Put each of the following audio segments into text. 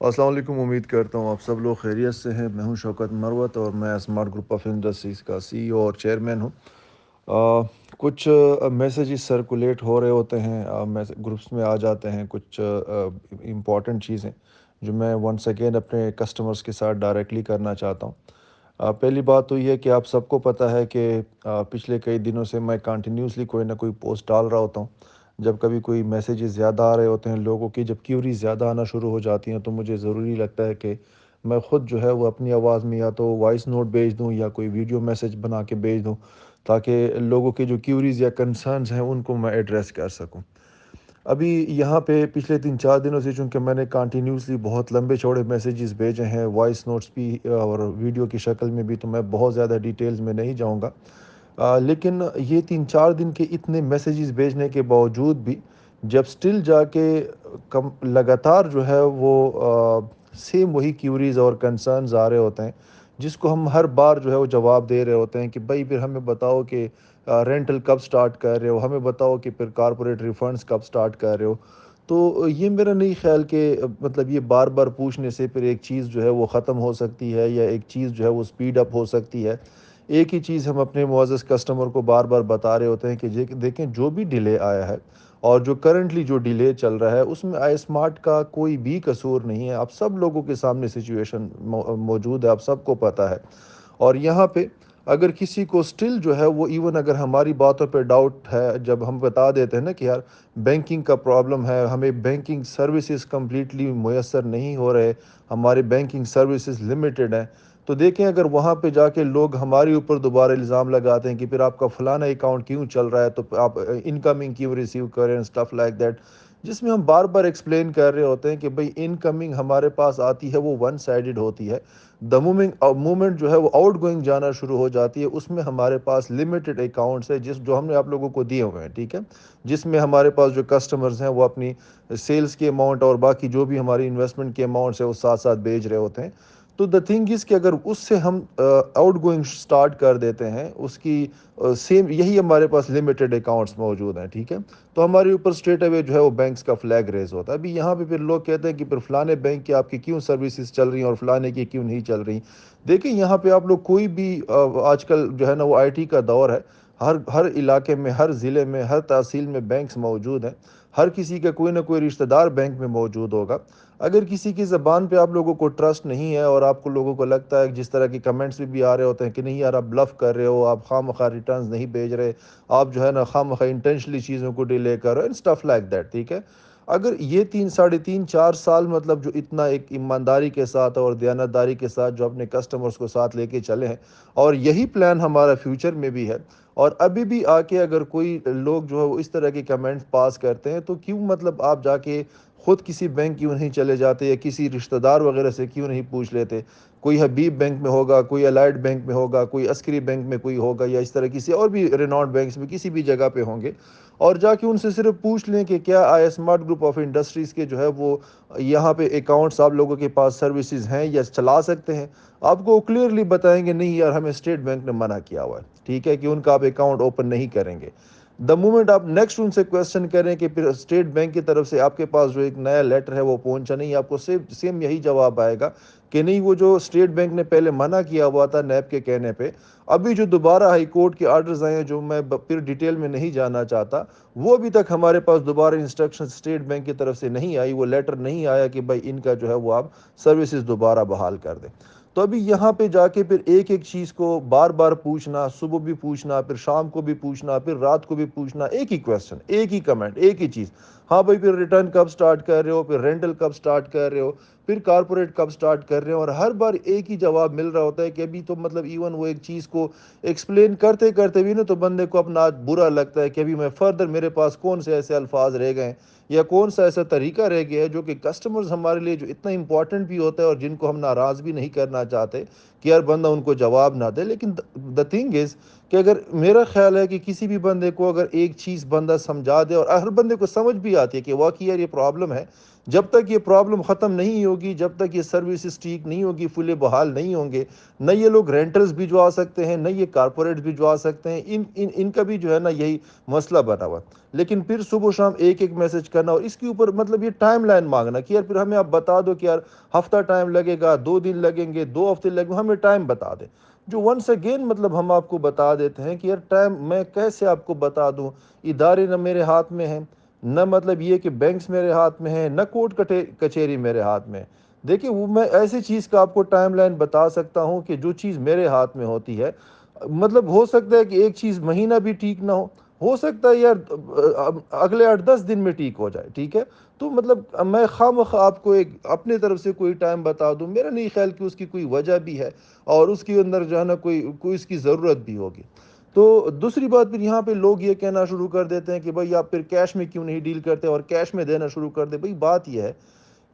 السلام علیکم، امید کرتا ہوں آپ سب لوگ خیریت سے ہیں۔ میں ہوں شوکت مروت اور میں اسمارٹ گروپ آف انڈسٹریز کا سی ای او اور چیئرمین ہوں۔ کچھ میسیجز سرکولیٹ ہو رہے ہوتے ہیں، گروپس میں آ جاتے ہیں کچھ امپورٹنٹ چیزیں جو میں ونس اگین اپنے کسٹمرز کے ساتھ ڈائریکٹلی کرنا چاہتا ہوں۔ پہلی بات تو یہ ہے کہ آپ سب کو پتہ ہے کہ پچھلے کئی دنوں سے میں کنٹینیوسلی کوئی نہ کوئی پوسٹ ڈال رہا ہوتا ہوں۔ جب کبھی کوئی میسیجز زیادہ آ رہے ہوتے ہیں لوگوں کی، جب کیوریز زیادہ آنا شروع ہو جاتی ہیں، تو مجھے ضروری لگتا ہے کہ میں خود جو ہے وہ اپنی آواز میں یا تو وائس نوٹ بھیج دوں یا کوئی ویڈیو میسیج بنا کے بھیج دوں، تاکہ لوگوں کی جو کیوریز یا کنسرنز ہیں ان کو میں ایڈریس کر سکوں۔ ابھی یہاں پہ پچھلے 3-4 دنوں سے چونکہ میں نے کنٹینیوسلی بہت لمبے چوڑے میسیجز بھیجے ہیں، وائس نوٹس بھی اور ویڈیو کی شکل میں بھی، تو میں بہت زیادہ ڈیٹیلز میں نہیں جاؤں گا۔ لیکن یہ 3-4 دن کے اتنے میسیجز بھیجنے کے باوجود بھی جب سٹل جا کے لگاتار جو ہے وہ سیم وہی کیوریز اور کنسرنز آ رہے ہوتے ہیں، جس کو ہم ہر بار جو ہے وہ جواب دے رہے ہوتے ہیں کہ بھائی پھر ہمیں بتاؤ کہ رینٹل کب سٹارٹ کر رہے ہو، ہمیں بتاؤ کہ پھر کارپوریٹ ریفنڈز کب سٹارٹ کر رہے ہو۔ تو یہ میرا نہیں خیال کہ مطلب یہ بار بار پوچھنے سے پھر ایک چیز جو ہے وہ ختم ہو سکتی ہے یا ایک چیز جو ہے وہ سپیڈ اپ ہو سکتی ہے۔ ایک ہی چیز ہم اپنے معزز کسٹمر کو بار بار بتا رہے ہوتے ہیں کہ دیکھیں جو بھی ڈیلے آیا ہے اور جو کرنٹلی جو ڈیلے چل رہا ہے اس میں آئی اسمارٹ کا کوئی بھی قصور نہیں ہے۔ آپ سب لوگوں کے سامنے سچویشن موجود ہے، آپ سب کو پتہ ہے۔ اور یہاں پہ اگر کسی کو سٹل جو ہے وہ ایون اگر ہماری باتوں پہ ڈاؤٹ ہے، جب ہم بتا دیتے ہیں نا کہ یار بینکنگ کا پرابلم ہے، ہمیں بینکنگ سروسز کمپلیٹلی میسر نہیں ہو رہے، ہماری بینکنگ سروسز لمیٹڈ ہیں، تو دیکھیں اگر وہاں پہ جا کے لوگ ہمارے اوپر دوبارہ الزام لگاتے ہیں کہ پھر آپ کا فلانا اکاؤنٹ کیوں چل رہا ہے، تو آپ انکمنگ کیوں ریسیو کریں اسٹف لائک دیٹ، جس میں ہم بار بار ایکسپلین کر رہے ہوتے ہیں کہ بھئی انکمنگ ہمارے پاس آتی ہے وہ ون سائیڈڈ ہوتی ہے، دا مومنٹ جو ہے وہ آؤٹ گوئنگ جانا شروع ہو جاتی ہے، اس میں ہمارے پاس لمیٹڈ اکاؤنٹس ہے جو ہم نے آپ لوگوں کو دیے ہوئے ہیں، ٹھیک ہے، جس میں ہمارے پاس جو کسٹمرز ہیں وہ اپنی سیلز کے اماؤنٹ اور باقی جو بھی ہماری انویسٹمنٹ کے اماؤنٹس ہیں وہ ساتھ ساتھ بھیج رہے ہوتے ہیں۔ تو دا تھنگ از کہ اگر اس سے ہم آؤٹ گوئنگ سٹارٹ کر دیتے ہیں، اس کی سیم یہی ہمارے پاس لمیٹڈ اکاؤنٹس موجود ہیں، ٹھیک ہے، تو ہمارے اوپر اسٹریٹ اوے جو ہے وہ بینکس کا فلیگ ریز ہوتا ہے۔ ابھی یہاں پہ پھر لوگ کہتے ہیں کہ پھر فلانے بینک کی آپ کی کیوں سروسز چل رہی ہیں اور فلانے کی کیوں نہیں چل رہی۔ دیکھیں یہاں پہ آپ لوگ کوئی بھی آج کل جو ہے نا وہ آئی ٹی کا دور ہے، ہر علاقے میں، ہر ضلع میں، ہر تحصیل میں بینکس موجود ہیں، ہر کسی کا کوئی نہ کوئی رشتہ دار بینک میں موجود ہوگا۔ اگر کسی کی زبان پہ آپ لوگوں کو ٹرسٹ نہیں ہے اور آپ کو لوگوں کو لگتا ہے جس طرح کے کمنٹس بھی آ رہے ہوتے ہیں کہ نہیں یار آپ بلف کر رہے ہو، آپ خواہ مخواہ ریٹرنز نہیں بھیج رہے، آپ جو ہے نا خواہ مخواہ انٹینشنلی چیزوں کو ڈیلے کر رہے ہو، اسٹف لائک دیٹ، ٹھیک ہے، اگر یہ 3 ساڑھے 3 4 سال مطلب جو اتنا ایک ایمانداری کے ساتھ اور دیانتداری کے ساتھ جو اپنے کسٹمرز کو ساتھ لے کے چلے ہیں، اور یہی پلان ہمارا فیوچر میں بھی ہے، اور ابھی بھی آ کے اگر کوئی لوگ جو ہے وہ اس طرح کے کمنٹس پاس کرتے ہیں، تو کیوں مطلب آپ جا کے خود کسی بینک کیوں نہیں چلے جاتے یا کسی رشتہ دار وغیرہ سے کیوں نہیں پوچھ لیتے؟ کوئی حبیب بینک میں ہوگا، کوئی الائڈ بینک میں ہوگا، کوئی عسکری بینک میں کوئی ہوگا، یا اس طرح کسی اور بھی ریناؤنڈ بینکس میں کسی بھی جگہ پہ ہوں گے، اور جا کے ان سے صرف پوچھ لیں کہ کیا I smart group of industries کے جو ہے وہ یہاں پہ اکاؤنٹس آپ لوگوں کے پاس سروسز ہیں یا چلا سکتے ہیں؟ آپ کو کلیئرلی بتائیں گے نہیں یار ہمیں اسٹیٹ بینک نے منع کیا ہوا ہے، ٹھیک ہے، کہ ان کا آپ اکاؤنٹ اوپن نہیں کریں گے۔ دا مومنٹ آپ نیکسٹ ان سے کویسچن کریں کہ پھر اسٹیٹ بینک کی طرف سے آپ کے پاس جو ایک نیا لیٹر ہے وہ پہنچا نہیں، آپ کو سیم یہی جواب آئے گا کہ نہیں وہ جو اسٹیٹ بینک نے پہلے منع کیا ہوا تھا نیب کے کہنے پہ، ابھی جو دوبارہ ہائی کورٹ کے آرڈرز آئے ہیں جو میں پھر ڈیٹیل میں نہیں جانا چاہتا، وہ ابھی تک ہمارے پاس دوبارہ انسٹرکشن اسٹیٹ بینک کی طرف سے نہیں آئی، وہ لیٹر نہیں آیا کہ بھائی ان کا جو ہے وہ آپ سروسز دوبارہ بحال کر دیں۔ تو ابھی یہاں پہ جا کے پھر ایک ایک چیز کو بار بار پوچھنا، صبح بھی پوچھنا، پھر شام کو بھی پوچھنا، پھر رات کو بھی پوچھنا، ایک ہی کویسچن، ایک ہی کمنٹ، ایک ہی چیز، ہاں بھائی پھر ریٹرن کب سٹارٹ کر رہے ہو، پھر رینٹل کب سٹارٹ کر رہے ہو، پھر کارپوریٹ کب سٹارٹ کر رہے ہو، اور ہر بار ایک ہی جواب مل رہا ہوتا ہے کہ ابھی تو مطلب ایون وہ ایک چیز کو ایکسپلین کرتے کرتے بھی نا تو بندے کو اپنا برا لگتا ہے کہ ابھی میں فردر میرے پاس کون سے ایسے الفاظ رہ گئے ہیں یا کون سا ایسا طریقہ رہ گیا ہے جو کہ کسٹمرز ہمارے لیے جو اتنا امپورٹنٹ بھی ہوتا ہے اور جن کو ہم ناراض بھی نہیں کرنا چاہتے کہ یار بندہ ان کو جواب نہ دے، لیکن دا تھنگ از کہ اگر میرا خیال ہے کہ کسی بھی بندے کو اگر ایک چیز بندہ سمجھا دے اور ہر بندے کو سمجھ بھی آتی ہے کہ واقعی یار یہ پرابلم ہے، جب تک یہ پرابلم ختم نہیں ہوگی، جب تک یہ سروسز ٹھیک نہیں ہوگی، فل بحال نہیں ہوں گے، نہ یہ لوگ رینٹلز بھجوا سکتے ہیں، نہ یہ کارپوریٹ بھجوا سکتے ہیں، ان کا بھی جو ہے نا یہی مسئلہ بنا ہوا۔ لیکن پھر صبح و شام ایک ایک میسج کرنا، اور اس کے اوپر مطلب یہ ٹائم لائن مانگنا کہ یار پھر ہمیں آپ بتا دو کہ یار ہفتہ ٹائم لگے گا، 2 دن لگیں گے، 2 ہفتے لگیں گے، ہمیں ٹائم بتا دیں۔ جو ونس اگین مطلب ہم آپ کو بتا دیتے ہیں کہ یار ٹائم میں کیسے آپ کو بتا دوں، ادارے نہ میرے ہاتھ میں ہیں، نہ مطلب یہ کہ بینکس میرے ہاتھ میں ہیں، نہ کورٹ کچہری میرے ہاتھ میں ہے۔ دیکھیں وہ میں ایسی چیز کا آپ کو ٹائم لائن بتا سکتا ہوں کہ جو چیز میرے ہاتھ میں ہوتی ہے، مطلب ہو سکتا ہے کہ ایک چیز مہینہ بھی ٹھیک نہ ہو سکتا ہے یار اگلے 8 10 دن میں ٹھیک ہو جائے، ٹھیک ہے۔ تو مطلب میں خواہ آپ کو ایک اپنے طرف سے کوئی ٹائم بتا دوں، میرا نہیں خیال کہ اس کی کوئی وجہ بھی ہے، اور اس کے اندر جو ہے نا کوئی اس کی ضرورت بھی ہوگی۔ تو دوسری بات پھر یہاں پہ لوگ یہ کہنا شروع کر دیتے ہیں کہ بھائی آپ پھر کیش میں کیوں نہیں ڈیل کرتے اور کیش میں دینا شروع کر دے۔ بھائی بات یہ ہے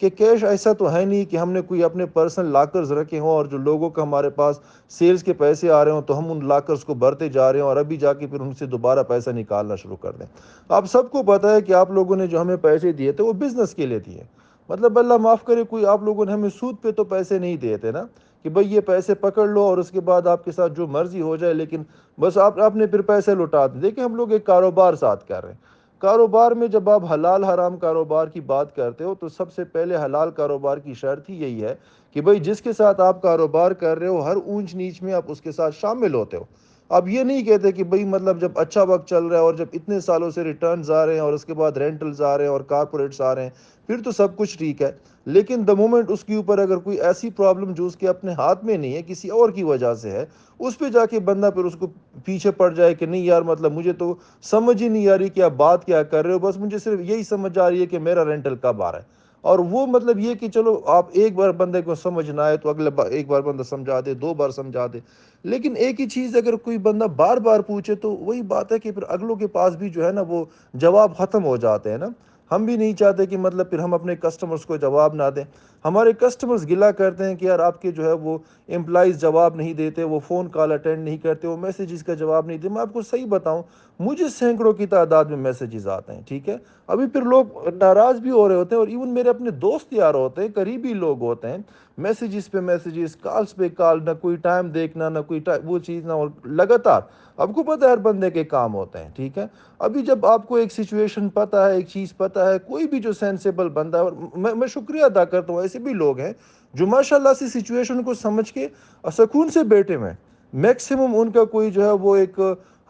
کہ کیش ایسا تو ہے نہیں کہ ہم نے کوئی اپنے پرسنل لاکرز رکھے ہوں، اور جو لوگوں کا ہمارے پاس سیلز کے پیسے آ رہے ہوں تو ہم ان لاکرز کو بھرتے جا رہے ہیں اور ابھی جا کے پھر ان سے دوبارہ پیسہ نکالنا شروع کر دیں۔ آپ سب کو پتہ ہے کہ آپ لوگوں نے جو ہمیں پیسے دیے تھے وہ بزنس کے لیے دیے، مطلب اللہ معاف کرے کوئی آپ لوگوں نے ہمیں سود پہ تو پیسے نہیں دیے تھے نا، کہ بھئی یہ پیسے پکڑ لو اور اس کے بعد آپ کے ساتھ جو مرضی ہو جائے، لیکن بس آپ نے پھر پیسے لوٹا دیں۔ دیکھیں ہم لوگ ایک کاروبار ساتھ کر رہے ہیں، کاروبار میں جب آپ حلال حرام کاروبار کی بات کرتے ہو تو سب سے پہلے حلال کاروبار کی شرط ہی یہی ہے کہ بھئی جس کے ساتھ آپ کاروبار کر رہے ہو ہر اونچ نیچ میں آپ اس کے ساتھ شامل ہوتے ہو۔ اب یہ نہیں کہتے کہ بھئی مطلب جب اچھا وقت چل رہا ہے اور جب اتنے سالوں سے ریٹرنز آ رہے ہیں اور اس کے بعد رینٹلز آ رہے ہیں اور کارپوریٹس آ رہے ہیں پھر تو سب کچھ ٹھیک ہے، لیکن دا مومنٹ اس کے اوپر اگر کوئی ایسی پرابلم جو اس کے اپنے ہاتھ میں نہیں ہے، کسی اور کی وجہ سے ہے، اس پہ جا کے بندہ پھر اس کو پیچھے پڑ جائے کہ نہیں یار مطلب مجھے تو سمجھ ہی نہیں آ رہی کہ آپ بات کیا کر رہے ہو، بس مجھے صرف یہی سمجھ آ رہی ہے کہ میرا رینٹل کب آ رہا ہے۔ اور وہ مطلب یہ کہ چلو آپ ایک بار بندے کو سمجھ نہ آئے تو اگلے بار ایک بار بندہ سمجھا دے، 2 بار سمجھا دے، لیکن ایک ہی چیز اگر کوئی بندہ بار بار پوچھے تو وہی بات ہے کہ پھر اگلوں کے پاس بھی جو ہے نا وہ جواب ختم ہو جاتے ہیں نا۔ ہم بھی نہیں چاہتے کہ مطلب پھر ہم اپنے کسٹمرز کو جواب نہ دیں۔ ہمارے کسٹمرز گلا کرتے ہیں کہ یار آپ کے جو ہے وہ امپلائیز جواب نہیں دیتے، وہ فون کال اٹینڈ نہیں کرتے، وہ میسیجز کا جواب نہیں دیتے۔ میں آپ کو صحیح بتاؤں، مجھے سینکڑوں کی تعداد میں میسیجز آتے ہیں، ٹھیک ہے۔ ابھی پھر لوگ ناراض بھی ہو رہے ہوتے ہیں، اور ایون میرے اپنے دوست یار ہوتے ہیں، قریبی لوگ ہوتے ہیں، میسیجز پہ میسیجز، کالز پہ کال، نہ کوئی ٹائم دیکھنا، نہ کوئی وہ چیز نہ، اور لگاتار آپ کو پتہ ہے ہر بندے کے کام ہوتے ہیں، ٹھیک ہے۔ ابھی جب آپ کو ایک سچویشن پتہ ہے، ایک چیز پتہ ہے، کوئی بھی جو سینسیبل بندہ ہے، اور میں شکریہ ادا کرتا ہوں، ایسے بھی لوگ ہیں جو ماشاءاللہ سے سچویشن کو سمجھ کے سکون سے بیٹھے ہوئے ہیں۔ میکسیمم ان کا کوئی جو ہے وہ ایک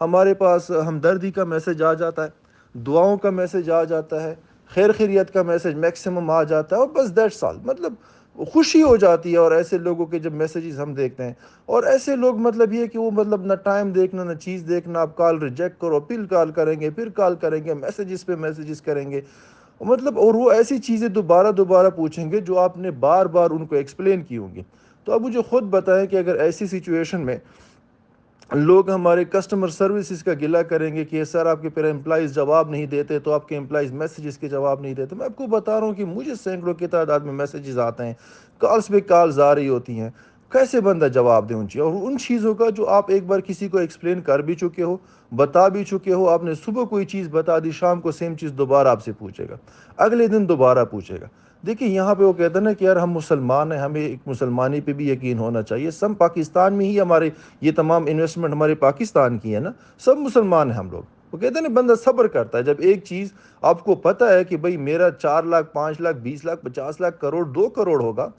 ہمارے پاس ہمدردی کا میسج آ جاتا ہے، دعاؤں کا میسج آ جاتا ہے، خیر خیریت کا میسج میکسیمم آ جاتا ہے، اور بس دیٹس آل، مطلب خوشی ہو جاتی ہے۔ اور ایسے لوگوں کے جب میسیجز ہم دیکھتے ہیں، اور ایسے لوگ مطلب یہ کہ وہ مطلب نہ ٹائم دیکھنا نہ چیز دیکھنا، آپ کال ریجیکٹ کرو، پھر کال کریں گے، پھر کال کریں گے، میسیجز پہ میسیجز کریں گے، مطلب اور وہ ایسی چیزیں دوبارہ دوبارہ پوچھیں گے جو آپ نے بار بار ان کو ایکسپلین کی ہوں گی۔ تو اب مجھے خود بتائیں کہ اگر ایسی سچویشن میں لوگ ہمارے کسٹمر سروسز کا گلہ کریں گے کہ سر آپ کے پھر امپلائیز جواب نہیں دیتے، تو آپ کے امپلائیز میسیجز کے جواب نہیں دیتے، میں آپ کو بتا رہا ہوں کہ مجھے سینکڑوں کی تعداد میں میسیجز آتے ہیں، کالز پہ کالز آ رہی ہوتی ہیں، کیسے بندہ جواب دے ان چیزوں، اور ان چیزوں کا جو آپ ایک بار کسی کو ایکسپلین کر بھی چکے ہو، بتا بھی چکے ہو، آپ نے صبح کوئی چیز بتا دی، شام کو سیم چیز دوبارہ آپ سے پوچھے گا، اگلے دن دوبارہ پوچھے گا۔ دیکھیں یہاں پہ وہ کہتے ہیں نا کہ یار ہم مسلمان ہیں، ہمیں ایک مسلمانی پہ بھی یقین ہونا چاہیے، سب پاکستان میں ہی ہمارے یہ تمام انویسٹمنٹ ہمارے پاکستان کی ہے نا، سب مسلمان ہیں ہم لوگ۔ وہ کہتے ہیں نا بندہ صبر کرتا ہے، جب ایک چیز آپ کو پتہ ہے کہ بھئی میرا 4 لاکھ 5 لاکھ 20 لاکھ 50 لاکھ کروڑ 2 کروڑ ہوگا،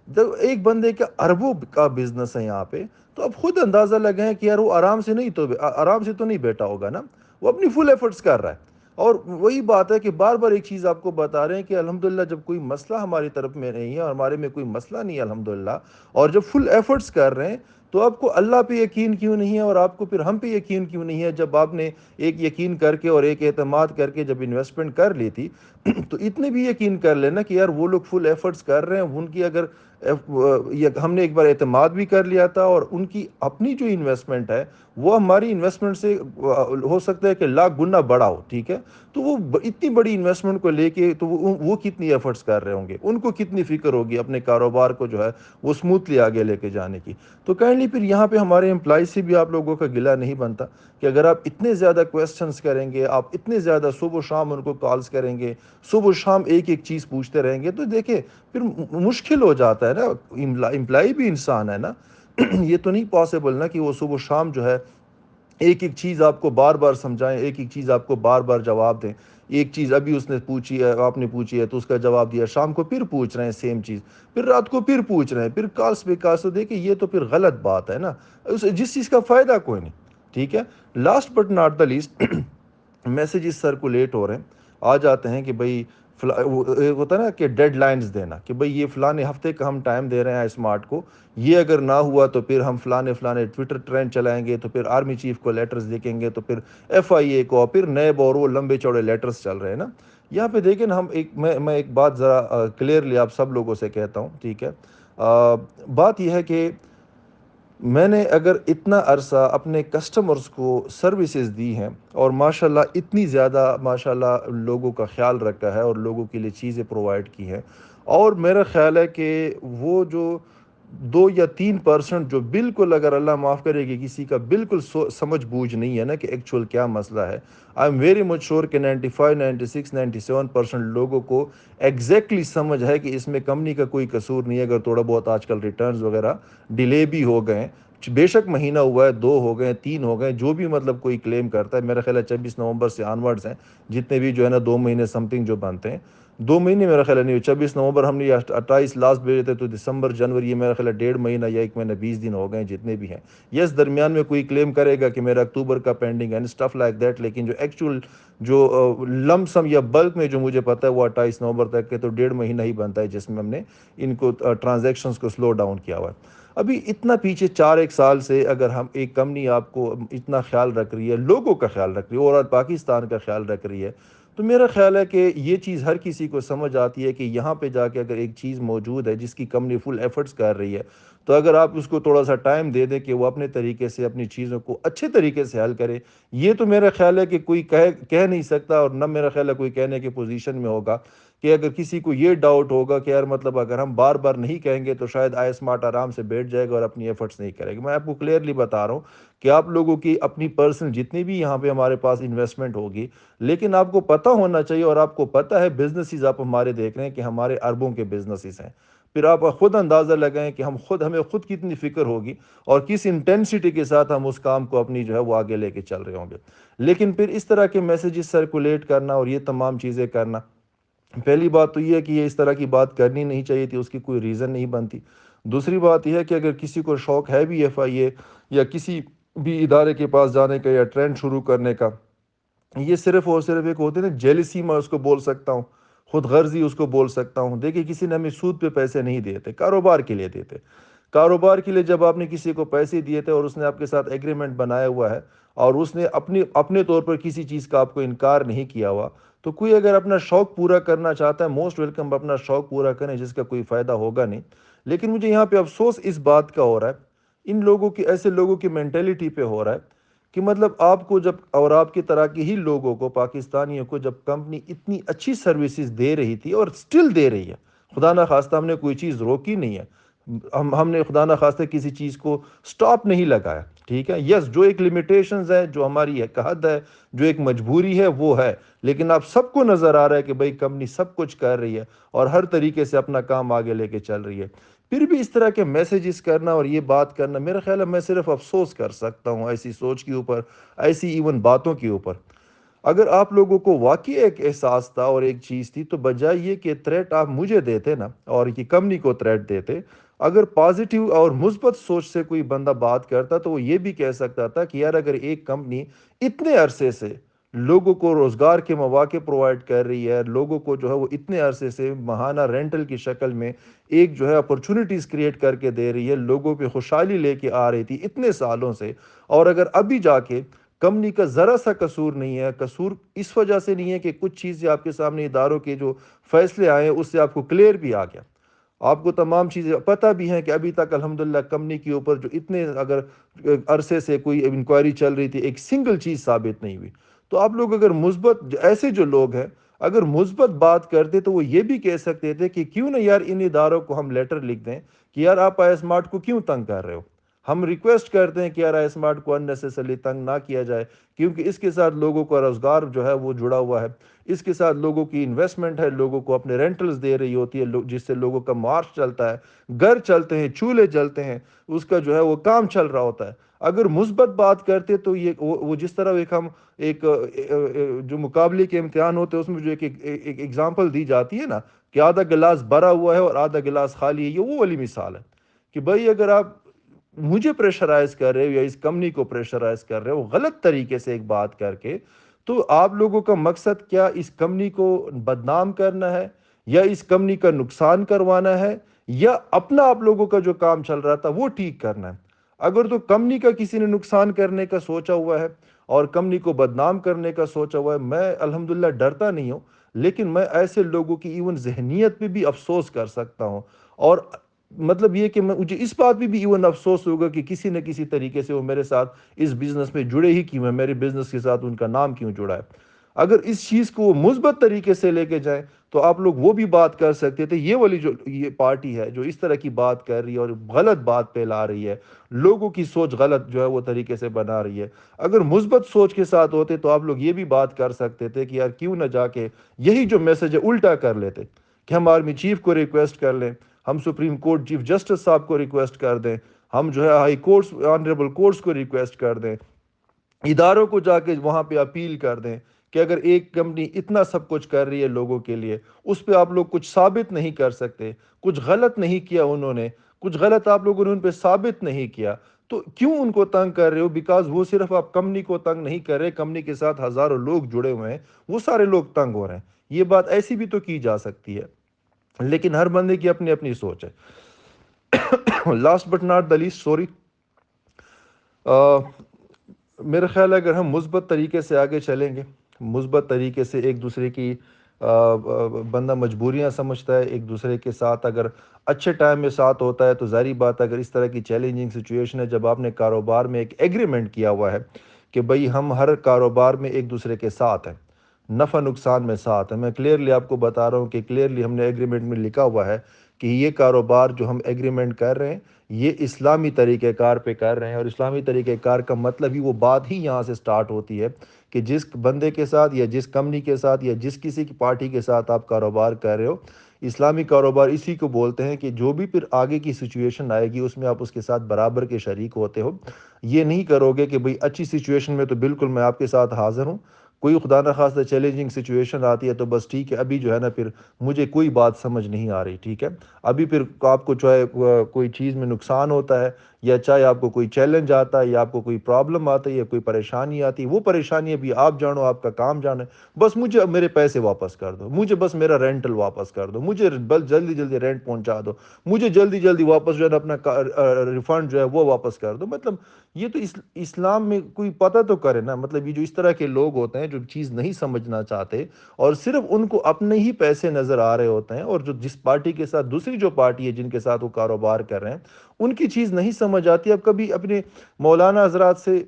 جب ایک بندے کا اربوں کا بزنس ہے یہاں پہ، تو اب خود اندازہ لگائیں کہ یار وہ آرام سے تو نہیں بیٹھا ہوگا نا، وہ اپنی فل ایفرٹس کر رہا ہے۔ اور وہی بات ہے کہ بار بار ایک چیز آپ کو بتا رہے ہیں کہ الحمدللہ جب کوئی مسئلہ ہماری طرف میں نہیں ہے اور ہمارے میں کوئی مسئلہ نہیں ہے الحمدللہ، اور جب فل ایفرٹس کر رہے ہیں، تو آپ کو اللہ پہ یقین کیوں نہیں ہے اور آپ کو پھر ہم پہ یقین کیوں نہیں ہے؟ جب آپ نے ایک یقین کر کے اور ایک اعتماد کر کے جب انویسٹمنٹ کر لی تھی تو اتنے بھی یقین کر لینا کہ یار وہ لوگ فل ایفرٹس کر رہے ہیں، ان کی اگر ہم نے ایک بار اعتماد بھی کر لیا تھا، اور ان کی اپنی جو انویسٹمنٹ ہے وہ ہماری انویسٹمنٹ سے ہو سکتا ہے کہ لاکھ گنا بڑا ہو، ٹھیک ہے۔ تو وہ اتنی بڑی انویسٹمنٹ کو لے کے تو وہ کتنی ایفرٹس کر رہے ہوں گے، ان کو کتنی فکر ہوگی اپنے کاروبار کو جو ہے وہ سموتھلی آگے لے کے جانے کی۔ تو کائنڈلی فائنلی پھر یہاں پہ ہمارے امپلائی سے بھی آپ لوگوں کا گلہ نہیں بنتا کہ اگر آپ اتنے زیادہ کویسچنس کریں گے، آپ اتنے زیادہ صبح و شام ان کو کالز کریں گے، صبح و شام ایک ایک چیز پوچھتے رہیں گے، تو دیکھیں پھر مشکل ہو جاتا ہے نا، امپلائی بھی انسان ہے نا یہ تو نہیں پاسبل نا کہ وہ صبح و شام جو ہے ایک ایک چیز آپ کو بار بار سمجھائیں، ایک ایک چیز آپ کو بار بار جواب دیں۔ ایک چیز ابھی اس نے پوچھی ہے، آپ نے پوچھی ہے تو اس کا جواب دیا، شام کو پھر پوچھ رہے ہیں سیم چیز، پھر رات کو پھر پوچھ رہے ہیں، پھر کالس پہ کالس، تو دیکھیں یہ تو پھر غلط بات ہے نا، جس چیز کا فائدہ کوئی نہیں۔ ٹھیک ہے، last but not the least, messages circulate ہو رہے ہیں، آ جاتے ہیں کہ بھائی ایک ہوتا ہے نا کہ ڈیڈ لائنز دینا، کہ بھائی یہ فلانے ہفتے کا ہم ٹائم دے رہے ہیں اسمارٹ کو، یہ اگر نہ ہوا تو پھر ہم فلانے فلانے ٹویٹر ٹرینڈ چلائیں گے، تو پھر آرمی چیف کو لیٹرز لکھیں گے، تو پھر ایف آئی اے کو، پھر نیب، اور وہ لمبے چوڑے لیٹرز چل رہے ہیں نا۔ یہاں پہ دیکھیں نا، میں ایک بات ذرا کلیئرلی آپ سب لوگوں سے کہتا ہوں، ٹھیک ہے، بات یہ ہے کہ میں نے اگر اتنا عرصہ اپنے کسٹمرز کو سروسز دی ہیں، اور ماشاءاللہ اتنی زیادہ ماشاءاللہ لوگوں کا خیال رکھا ہے اور لوگوں کے لیے چیزیں پرووائڈ کی ہیں، اور میرا خیال ہے کہ وہ جو 2 یا 3% جو بالکل، اگر اللہ معاف کرے کہ کسی کا بالکل سمجھ بوجھ نہیں ہے نا کہ ایکچول کیا مسئلہ ہے، آئی ایم ویری مچ شور کہ 95 96 97% لوگوں کو ایگزیکٹلی سمجھ ہے کہ اس میں کمپنی کا کوئی قصور نہیں ہے۔ اگر تھوڑا بہت آج کل ریٹرنز وغیرہ ڈیلے بھی ہو گئے، بے شک مہینہ ہوا ہے، 2 ہو گئے، 3 ہو گئے، جو بھی مطلب کوئی کلیم کرتا ہے، میرا خیال ہے 26 نومبر سے آنورڈز ہیں جتنے بھی جو ہے نا 2 مہینے سم تھنگ جو بنتے ہیں، 2 مہینے میرا خیال ہے نہیں، 26 نومبر ہم نے 28 لاسٹ بھیجے تھے، تو دسمبر جنوری، یہ میرا خیال ہے 1.5 مہینہ یا 1 مہینہ 20 دن ہو گئے جتنے بھی ہیں۔ یس، درمیان میں کوئی کلیم کرے گا کہ میرا اکتوبر کا پینڈنگ ہے، اسٹف لائک دیٹ، لیکن جو ایکچوئل جو لم سم یا بلک میں جو مجھے پتا ہے وہ 28 نومبر تک کے، تو 1.5 مہینہ ہی بنتا ہے جس میں ہم نے ان کو ٹرانزیکشنز کو سلو ڈاؤن کیا ہوا ہے۔ ابھی اتنا پیچھے 4 سال سے اگر ہم ایک کمپنی آپ کو اتنا خیال رکھ رہی ہے، لوگوں کا خیال رکھ رہی ہے، اور پاکستان کا خیال رکھ رہی ہے، تو میرا خیال ہے کہ یہ چیز ہر کسی کو سمجھ آتی ہے کہ یہاں پہ جا کے اگر ایک چیز موجود ہے جس کی کمپنی فل ایفرٹس کر رہی ہے، تو اگر آپ اس کو تھوڑا سا ٹائم دے دیں کہ وہ اپنے طریقے سے اپنی چیزوں کو اچھے طریقے سے حل کرے، یہ تو میرا خیال ہے کہ کوئی کہہ نہیں سکتا، اور نہ میرا خیال ہے کوئی کہنے کی پوزیشن میں ہوگا کہ اگر کسی کو یہ ڈاؤٹ ہوگا کہ یار مطلب اگر ہم بار بار نہیں کہیں گے تو شاید آئی اسمارٹ آرام سے بیٹھ جائے گا اور اپنی ایفرٹس نہیں کرے گا۔ میں آپ کو کلیئرلی بتا رہا ہوں کہ آپ لوگوں کی اپنی پرسنل جتنی بھی یہاں پہ ہمارے پاس انویسٹمنٹ ہوگی، لیکن آپ کو پتہ ہونا چاہیے، اور آپ کو پتہ ہے بزنسز آپ ہمارے دیکھ رہے ہیں کہ ہمارے اربوں کے بزنسز ہیں، پھر آپ خود اندازہ لگائیں کہ ہمیں خود کتنی فکر ہوگی اور کس انٹینسٹی کے ساتھ ہم اس کام کو اپنی جو ہے وہ آگے لے کے چل رہے ہوں گے۔ لیکن پھر اس طرح کے میسیجز سرکولیٹ کرنا اور یہ تمام چیزیں کرنا، پہلی بات تو یہ ہے کہ یہ اس طرح کی بات کرنی نہیں چاہیے تھی، اس کی کوئی ریزن نہیں بنتی۔ دوسری بات یہ ہے کہ اگر کسی کو شوق ہے بھی ایف آئی اے یا کسی بھی ادارے کے پاس جانے کا یا ٹرینڈ شروع کرنے کا، یہ صرف اور صرف ایک ہوتے ہیں نا جیلسی، میں اس کو بول سکتا ہوں، خود غرضی اس کو بول سکتا ہوں۔ دیکھیں کسی نے ہمیں سود پہ پیسے نہیں دیے تھے، کاروبار کے لیے دیتے، کاروبار کے لیے جب آپ نے کسی کو پیسے دیے تھے اور اس نے آپ کے ساتھ ایگریمنٹ بنایا ہوا ہے، اور اس نے اپنے طور پر کسی چیز کا آپ کو انکار نہیں کیا ہوا، تو کوئی اگر اپنا شوق پورا کرنا چاہتا ہے، موسٹ ویلکم، اپنا شوق پورا کریں، جس کا کوئی فائدہ ہوگا نہیں۔ لیکن مجھے یہاں پہ افسوس اس بات کا ہو رہا ہے، ان لوگوں کی، ایسے لوگوں کی مینٹیلٹی پہ ہو رہا ہے کہ مطلب آپ کو جب، اور آپ کی طرح کی ہی لوگوں کو، پاکستانیوں کو، جب کمپنی اتنی اچھی سروسز دے رہی تھی اور سٹل دے رہی ہے، خدا نہ خواستہ ہم نے کوئی چیز روکی نہیں ہے، ہم نے خدا نہ خواستہ کسی چیز کو سٹاپ نہیں لگایا، ٹھیک ہے، یس، جو ایک لیمیٹیشنز ہے، جو ہماری ایک حد ہے، جو ایک مجبوری ہے، وہ ہے، لیکن آپ سب کو نظر آ رہا ہے کہ بھائی کمپنی سب کچھ کر رہی ہے اور ہر طریقے سے اپنا کام آگے لے کے چل رہی ہے۔ پھر بھی اس طرح کے میسیجز کرنا اور یہ بات کرنا، میرا خیال ہے میں صرف افسوس کر سکتا ہوں ایسی سوچ کے اوپر، ایسی ایون باتوں کے اوپر۔ اگر آپ لوگوں کو واقعی ایک احساس تھا اور ایک چیز تھی، تو بجائے یہ کہ تھریٹ آپ مجھے دیتے نا اور یہ کمپنی کو تھریٹ دیتے، اگر پازیٹیو اور مثبت سوچ سے کوئی بندہ بات کرتا تو وہ یہ بھی کہہ سکتا تھا کہ یار اگر ایک کمپنی اتنے عرصے سے لوگوں کو روزگار کے مواقع پرووائڈ کر رہی ہے، لوگوں کو جو ہے وہ اتنے عرصے سے ماہانہ رینٹل کی شکل میں ایک جو ہے اپرچونٹیز کریٹ کر کے دے رہی ہے، لوگوں پہ خوشحالی لے کے آ رہی تھی اتنے سالوں سے، اور اگر ابھی جا کے کمپنی کا ذرا سا قصور نہیں ہے، قصور اس وجہ سے نہیں ہے کہ کچھ چیزیں آپ کے سامنے اداروں کے جو فیصلے آئے ہیں اس سے آپ کو کلیئر بھی آ گیا، آپ کو تمام چیزیں پتہ بھی ہیں کہ ابھی تک الحمدللہ کمپنی کے اوپر جو اتنے اگر عرصے سے کوئی انکوائری چل رہی تھی، ایک سنگل چیز ثابت نہیں ہوئی۔ تو آپ لوگ اگر مثبت، ایسے جو لوگ ہیں اگر مثبت بات کرتے تو وہ یہ بھی کہہ سکتے تھے کہ کیوں نہ یار ان اداروں کو ہم لیٹر لکھ دیں کہ یار آپ آئی اسمارٹ کو کیوں تنگ کر رہے ہو، ہم ریکویسٹ کرتے ہیں کہ یار اسمارٹ کو اننیسیسری تنگ نہ کیا جائے، کیونکہ اس کے ساتھ لوگوں کا روزگار جو ہے وہ جڑا ہوا ہے، اس کے ساتھ لوگوں کی انویسٹمنٹ ہے، لوگوں کو اپنے رینٹلز دے رہی ہوتی ہے، جس سے لوگوں کا معاش چلتا ہے، گھر چلتے ہیں، چولہے چلتے ہیں، اس کا جو ہے وہ کام چل رہا ہوتا ہے۔ اگر مثبت بات کرتے تو یہ وہ جس طرح ایک جو مقابلے کے امتحان ہوتے ہیں اس میں جو ایک ایگزامپل دی جاتی ہے نا کہ آدھا گلاس بھرا ہوا ہے اور آدھا گلاس خالی ہے، یہ وہ والی مثال ہے کہ بھائی اگر آپ مجھے پریشرائز کر رہے ہو یا اس کمپنی کو پریشرائز کر رہے ہو غلط طریقے سے ایک بات کر کے، تو آپ لوگوں کا مقصد کیا اس کمپنی کو بدنام کرنا ہے، یا اس کمپنی کا نقصان کروانا ہے، یا اپنا آپ لوگوں کا جو کام چل رہا تھا وہ ٹھیک کرنا ہے؟ اگر تو کمپنی کا کسی نے نقصان کرنے کا سوچا ہوا ہے اور کمپنی کو بدنام کرنے کا سوچا ہوا ہے، میں الحمدللہ ڈرتا نہیں ہوں، لیکن میں ایسے لوگوں کی ایون ذہنیت پہ بھی افسوس کر سکتا ہوں، اور مطلب یہ کہ مجھے اس بات پہ بھی ایون افسوس ہوگا کہ کسی نہ کسی طریقے سے وہ میرے ساتھ اس بزنس میں جڑے ہی کیوں ہیں، میرے بزنس کے ساتھ ان کا نام کیوں جڑا ہے۔ اگر اس چیز کو وہ مثبت طریقے سے لے کے جائیں تو آپ لوگ وہ بھی بات کر سکتے تھے۔ یہ والی جو یہ پارٹی ہے جو اس طرح کی بات کر رہی ہے اور غلط بات پھیلا رہی ہے، لوگوں کی سوچ غلط جو ہے وہ طریقے سے بنا رہی ہے، اگر مثبت سوچ کے ساتھ ہوتے تو آپ لوگ یہ بھی بات کر سکتے تھے کہ یار کیوں نہ جا کے یہی جو میسج ہے الٹا کر لیتے، کہ ہم آرمی چیف کو ریکویسٹ کر لیں، ہم سپریم کورٹ چیف جسٹس صاحب کو ریکویسٹ کر دیں، ہم جو ہے ہائی کورٹس آنریبل کورٹس کو ریکویسٹ کر دیں، اداروں کو جا کے وہاں پہ اپیل کر دیں کہ اگر ایک کمپنی اتنا سب کچھ کر رہی ہے لوگوں کے لیے، اس پہ آپ لوگ کچھ ثابت نہیں کر سکتے، کچھ غلط نہیں کیا انہوں نے، کچھ غلط آپ لوگوں نے ان پہ ثابت نہیں کیا، تو کیوں ان کو تنگ کر رہے ہو؟ بیکاز وہ صرف آپ کمپنی کو تنگ نہیں کر رہے، کمپنی کے ساتھ ہزاروں لوگ جڑے ہوئے ہیں، وہ سارے لوگ تنگ ہو رہے ہیں۔ یہ بات ایسی بھی تو کی جا سکتی ہے، لیکن ہر بندے کی اپنی اپنی سوچ ہے۔ Last but not the list, sorry, میرا خیال ہے اگر ہم مثبت طریقے سے آگے چلیں گے، مثبت طریقے سے ایک دوسرے کی بندہ مجبوریاں سمجھتا ہے، ایک دوسرے کے ساتھ اگر اچھے ٹائم میں ساتھ ہوتا ہے، تو ظاہری بات ہے اگر اس طرح کی چیلنجنگ سچویشن ہے، جب آپ نے کاروبار میں ایک ایگریمنٹ کیا ہوا ہے کہ بھئی ہم ہر کاروبار میں ایک دوسرے کے ساتھ ہیں، نفع نقصان میں ساتھ ہیں، میں کلیئرلی آپ کو بتا رہا ہوں کہ کلیئرلی ہم نے ایگریمنٹ میں لکھا ہوا ہے کہ یہ کاروبار جو ہم ایگریمنٹ کر رہے ہیں یہ اسلامی طریقہ کار پہ کر رہے ہیں، اور اسلامی طریقہ کار کا مطلب ہی وہ بات ہی یہاں سے سٹارٹ ہوتی ہے کہ جس بندے کے ساتھ یا جس کمپنی کے ساتھ یا جس کسی کی پارٹی کے ساتھ آپ کاروبار کر رہے ہو، اسلامی کاروبار اسی کو بولتے ہیں کہ جو بھی پھر آگے کی سچویشن آئے گی اس میں آپ اس کے ساتھ برابر کے شریک ہوتے ہو۔ یہ نہیں کرو گے کہ بھئی اچھی سچویشن میں تو بالکل میں آپ کے ساتھ حاضر ہوں، کوئی خدا نہ خواستہ چیلنجنگ سچویشن آتی ہے تو بس ٹھیک ہے، ابھی جو ہے نا پھر مجھے کوئی بات سمجھ نہیں آ رہی، ٹھیک ہے، ابھی پھر آپ کو چاہے کوئی چیز میں نقصان ہوتا ہے یا چاہے آپ کو کوئی چیلنج آتا ہے یا آپ کو کوئی پرابلم آتا ہے یا کوئی پریشانی آتی ہے، وہ پریشانی ابھی آپ جانو، آپ کا کام جانے، بس مجھے اب میرے پیسے واپس کر دو، مجھے بس میرا رینٹل واپس کر دو، مجھے بس جلدی جلدی رینٹ پہنچا دو، مجھے جلدی جلدی واپس جو ہے نا اپنا ریفنڈ جو ہے وہ واپس کر دو۔ مطلب یہ تو اسلام میں کوئی پتہ تو کرے نا، مطلب یہ جو اس طرح کے لوگ ہوتے ہیں جو چیز نہیں سمجھنا چاہتے اور صرف ان کو اپنے ہی پیسے نظر آ رہے ہوتے ہیں، اور جو جس پارٹی کے ساتھ دوسری جو پارٹی ہے جن کے ساتھ وہ کاروبار کر رہے ہیں ان کی چیز نہیں سمجھ آتی۔ اب کبھی اپنے مولانا حضرات سے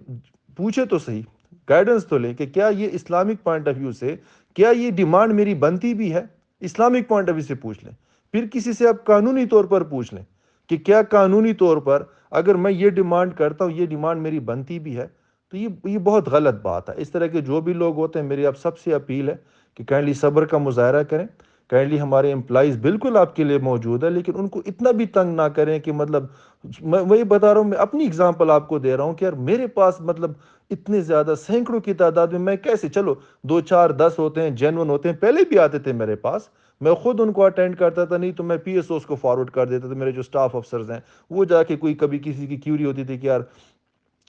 پوچھے تو صحیح، گائیڈنس تو لیں کہ کیا یہ اسلامک پوائنٹ آف ویو سے کیا یہ ڈیمانڈ میری بنتی بھی ہے، اسلامک پوائنٹ آف ویو سے پوچھ لیں۔ پھر کسی سے آپ قانونی طور پر پوچھ لیں کہ کیا قانونی طور پر اگر میں یہ ڈیمانڈ کرتا ہوں یہ ڈیمانڈ میری بنتی بھی ہے، تو یہ بہت غلط بات ہے۔ اس طرح کے جو بھی لوگ ہوتے ہیں میری آپ سب سے اپیل ہے کہ کائنڈلی صبر کا مظاہرہ کریں، کائنڈلی ہمارے امپلائیز بالکل آپ کے لیے موجود ہے، لیکن ان کو اتنا بھی تنگ نہ کریں کہ مطلب میں وہی بتا رہا ہوں، میں اپنی اگزامپل آپ کو دے رہا ہوں کہ یار میرے پاس مطلب اتنے زیادہ سینکڑوں کی تعداد میں کیسے، چلو دو چار دس ہوتے ہیں جینون ہوتے ہیں، پہلے بھی آتے تھے میرے پاس، میں خود ان کو اٹینڈ کرتا تھا، نہیں تو میں پی ایس اوز کو فارورڈ کر دیتا تھا، میرے جو سٹاف افسرز ہیں وہ جا کے کوئی کبھی کسی کی کیوری ہوتی تھی کہ یار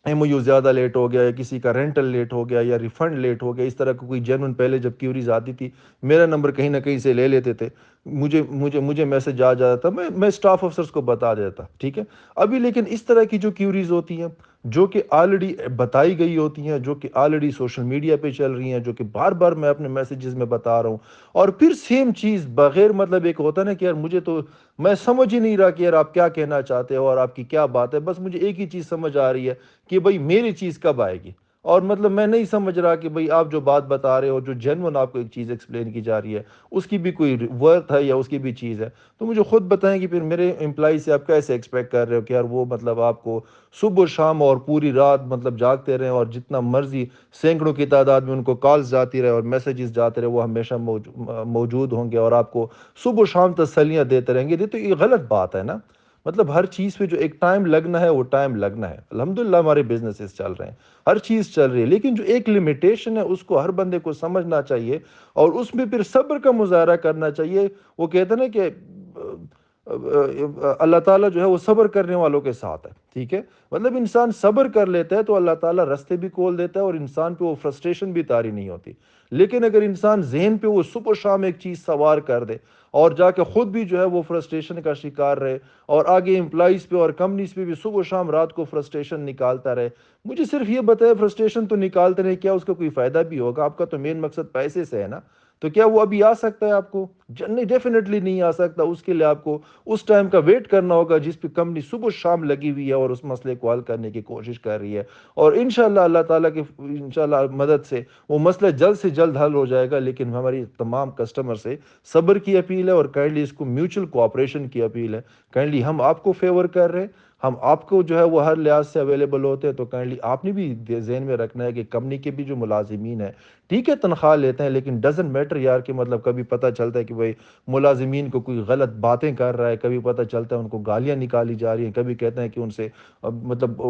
ایم او یو زیادہ لیٹ ہو گیا یا کسی کا رینٹل لیٹ ہو گیا یا ریفنڈ لیٹ ہو گیا، اس طرح کا کوئی جینون پہلے جب کیوریز آتی تھی میرا نمبر کہیں نہ کہیں سے لے لیتے تھے، مجھے میسج آ جاتا تھا، میں سٹاف افسرز کو بتا دیتا، ٹھیک ہے۔ ابھی لیکن اس طرح کی جو کیوریز ہوتی ہیں جو کہ آلریڈی بتائی گئی ہوتی ہیں، جو کہ آلریڈی سوشل میڈیا پہ چل رہی ہیں، جو کہ بار بار میں اپنے میسیجز میں بتا رہا ہوں، اور پھر سیم چیز بغیر مطلب ایک ہوتا ہے نا کہ یار مجھے تو میں سمجھ ہی نہیں رہا کہ یار آپ کیا کہنا چاہتے ہو اور آپ کی کیا بات ہے، بس مجھے ایک ہی چیز سمجھ آ رہی ہے کہ بھئی میری چیز کب آئے گی، اور مطلب میں نہیں سمجھ رہا کہ بھئی آپ جو بات بتا رہے ہو، جو جینون آپ کو ایک چیز ایکسپلین کی جا رہی ہے، اس کی بھی کوئی ورتھ ہے یا اس کی بھی چیز ہے؟ تو مجھے خود بتائیں کہ پھر میرے امپلائی سے آپ کیسے ایکسپیکٹ کر رہے ہو کہ یار وہ مطلب آپ کو صبح و شام اور پوری رات مطلب جاگتے رہیں اور جتنا مرضی سینکڑوں کی تعداد میں ان کو کالز جاتی رہے اور میسیجز جاتے رہے، وہ ہمیشہ موجود ہوں گے اور آپ کو صبح و شام تسلیاں دیتے رہیں گے؟ یہ تو یہ غلط بات ہے نا۔ مطلب ہر چیز پہ جو ایک ٹائم لگنا ہے وہ ٹائم لگنا ہے۔ الحمدللہ ہمارے بزنسز چل رہے ہیں، ہر چیز چل رہی ہے، لیکن جو ایک لمیٹیشن ہے اس کو ہر بندے کو سمجھنا چاہیے اور اس میں پھر صبر کا مظاہرہ کرنا چاہیے۔ وہ کہتے ہیں نا کہ اللہ تعالیٰ جو ہے وہ صبر کرنے والوں کے ساتھ ہے، ٹھیک ہے؟ مطلب انسان صبر کر لیتا ہے تو اللہ تعالیٰ رستے بھی کھول دیتا ہے اور انسان پہ وہ فرسٹریشن بھی طاری نہیں ہوتی۔ لیکن اگر انسان ذہن پہ وہ صبح و شام ایک چیز سوار کر دے اور جا کے خود بھی جو ہے وہ فرسٹریشن کا شکار رہے اور آگے امپلائیز پہ اور کمپنیز پہ بھی صبح و شام رات کو فرسٹریشن نکالتا رہے، مجھے صرف یہ بتائے فرسٹریشن تو نکالتے رہے، کیا اس کا کوئی فائدہ بھی ہوگا؟ آپ کا تو مین مقصد پیسے سے ہے نا، تو کیا وہ ابھی آ سکتا ہے آپ کو؟ نہیں، ڈیفینیٹلی نہیں آ سکتا۔ اس کے لیے آپ کو اس ٹائم کا ویٹ کرنا ہوگا جس پہ کمپنی صبح و شام لگی ہوئی ہے اور اس مسئلے کو حل کرنے کی کوشش کر رہی ہے، اور انشاءاللہ اللہ تعالیٰ کی انشاءاللہ مدد سے وہ مسئلہ جلد سے جلد حل ہو جائے گا۔ لیکن ہماری تمام کسٹمر سے صبر کی اپیل ہے اور کائنڈلی اس کو میوچل کوآپریشن کی اپیل ہے۔ کائنڈلی ہم آپ کو فیور کر رہے ہیں، ہم آپ کو جو ہے وہ ہر لحاظ سے اویلیبل ہوتے ہیں، تو کائنڈلی آپ نے بھی ذہن میں رکھنا ہے کہ کمپنی کے بھی جو ملازمین ہیں ٹھیک ہے تنخواہ لیتے ہیں، لیکن ڈزنٹ میٹر یار کہ مطلب کبھی پتہ چلتا ہے کہ بھائی ملازمین کو کوئی غلط باتیں کر رہا ہے، کبھی پتہ چلتا ہے ان کو گالیاں نکالی جا رہی ہیں، کبھی کہتے ہیں کہ ان سے مطلب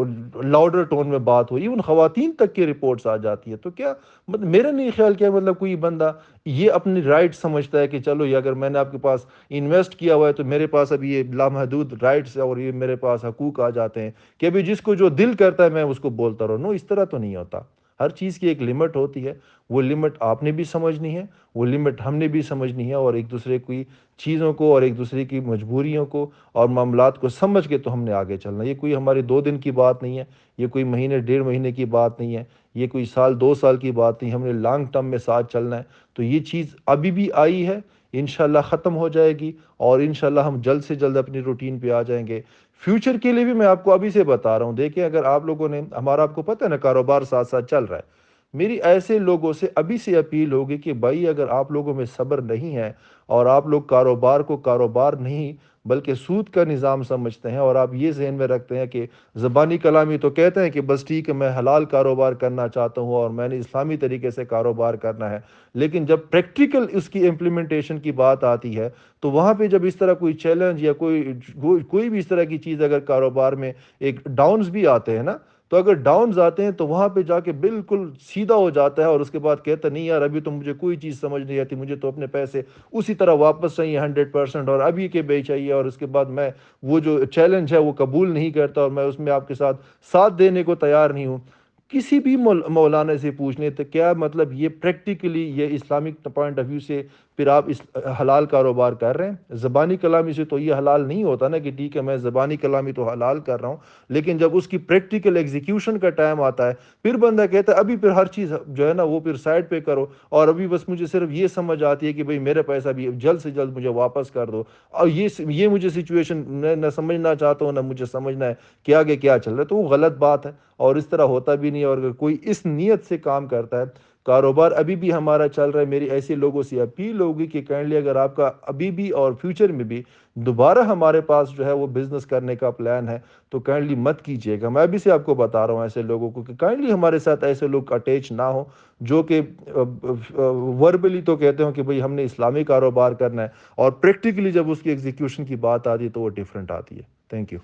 لاؤڈر ٹون میں بات ہوئی، ایون خواتین تک کی رپورٹس آ جاتی ہے۔ تو کیا مطلب میرا نہیں خیال کیا مطلب کوئی بندہ یہ اپنی رائٹ سمجھتا ہے کہ چلو یہ اگر میں نے آپ کے پاس انویسٹ کیا ہوا ہے تو میرے پاس ابھی یہ لامحدود رائٹس اور یہ میرے پاس حقوق آ جاتے ہیں کہ ابھی جس کو جو دل کرتا ہے میں اس کو بولتا رہوں۔ نو، اس طرح تو نہیں ہوتا۔ ہر چیز کی ایک لمٹ ہوتی ہے، وہ لمٹ آپ نے بھی سمجھنی ہے، وہ لمٹ ہم نے بھی سمجھنی ہے، اور ایک دوسرے کی چیزوں کو اور ایک دوسرے کی مجبوریوں کو اور معاملات کو سمجھ کے تو ہم نے آگے چلنا۔ یہ کوئی ہماری 2 دن کی بات نہیں ہے، یہ کوئی مہینے 1.5 مہینے کی بات نہیں ہے، یہ کوئی سال 2 سال کی بات نہیں، ہم نے لانگ ٹرم میں ساتھ چلنا ہے۔ تو یہ چیز ابھی بھی آئی ہے، انشاءاللہ ختم ہو جائے گی، اور انشاءاللہ ہم جلد سے جلد اپنی روٹین پہ آ جائیں گے۔ فیوچر کے لیے بھی میں آپ کو ابھی سے بتا رہا ہوں، دیکھیں اگر آپ لوگوں نے ہمارا، آپ کو پتہ ہے نا کاروبار ساتھ ساتھ چل رہا ہے، میری ایسے لوگوں سے ابھی سے اپیل ہوگی کہ بھائی اگر آپ لوگوں میں صبر نہیں ہے اور آپ لوگ کاروبار کو کاروبار نہیں بلکہ سود کا نظام سمجھتے ہیں، اور آپ یہ ذہن میں رکھتے ہیں کہ زبانی کلامی تو کہتے ہیں کہ بس ٹھیک ہے میں حلال کاروبار کرنا چاہتا ہوں اور میں نے اسلامی طریقے سے کاروبار کرنا ہے، لیکن جب پریکٹیکل اس کی امپلیمنٹیشن کی بات آتی ہے تو وہاں پہ جب اس طرح کوئی چیلنج یا کوئی بھی اس طرح کی چیز اگر کاروبار میں ایک ڈاؤنز بھی آتے ہیں نا، تو اگر ڈاؤنز آتے ہیں تو وہاں پہ جا کے بالکل سیدھا ہو جاتا ہے اور اس کے بعد کہتا نہیں یار ابھی تو مجھے کوئی چیز سمجھ نہیں آتی، مجھے تو اپنے پیسے اسی طرح واپس چاہیے 100%، اور ابھی کے بے چاہیے، اور اس کے بعد میں وہ جو چیلنج ہے وہ قبول نہیں کرتا اور میں اس میں آپ کے ساتھ دینے کو تیار نہیں ہوں۔ کسی بھی مولانا سے پوچھنے تو کیا مطلب یہ پریکٹیکلی یہ اسلامک پوائنٹ آف ویو سے پھر آپ اس حلال کاروبار کر رہے ہیں؟ زبانی کلامی سے تو یہ حلال نہیں ہوتا نا کہ ٹھیک ہے میں زبانی کلامی تو حلال کر رہا ہوں، لیکن جب اس کی پریکٹیکل ایگزیکیوشن کا ٹائم آتا ہے پھر بندہ کہتا ہے ابھی پھر ہر چیز جو ہے نا وہ پھر سائڈ پہ کرو، اور ابھی بس مجھے صرف یہ سمجھ آتی ہے کہ بھئی میرا پیسہ بھی جلد سے جلد مجھے واپس کر دو، اور یہ مجھے سچویشن میں نہ سمجھنا چاہتا ہوں نہ مجھے سمجھنا ہے کہ آگے کیا چل رہا ہے، تو وہ غلط بات ہے اور اس طرح ہوتا بھی نہیں ہے۔ اور اگر کوئی اس نیت سے کام کرتا ہے، کاروبار ابھی بھی ہمارا چل رہا ہے، میری ایسے لوگوں سے اپیل ہوگی کہ کائنڈلی اگر آپ کا ابھی بھی اور فیوچر میں بھی دوبارہ ہمارے پاس جو ہے وہ بزنس کرنے کا پلان ہے تو کائنڈلی مت کیجیے گا۔ میں ابھی سے آپ کو بتا رہا ہوں ایسے لوگوں کو کہ کائنڈلی ہمارے ساتھ ایسے لوگ اٹیچ نہ ہوں جو کہ وربلی تو کہتے ہوں کہ بھئی ہم نے اسلامی کاروبار کرنا ہے، اور پریکٹیکلی جب اس کی ایگزیکیوشن کی بات آتی ہے تو وہ ڈیفرنٹ آتی ہے۔ Thank you.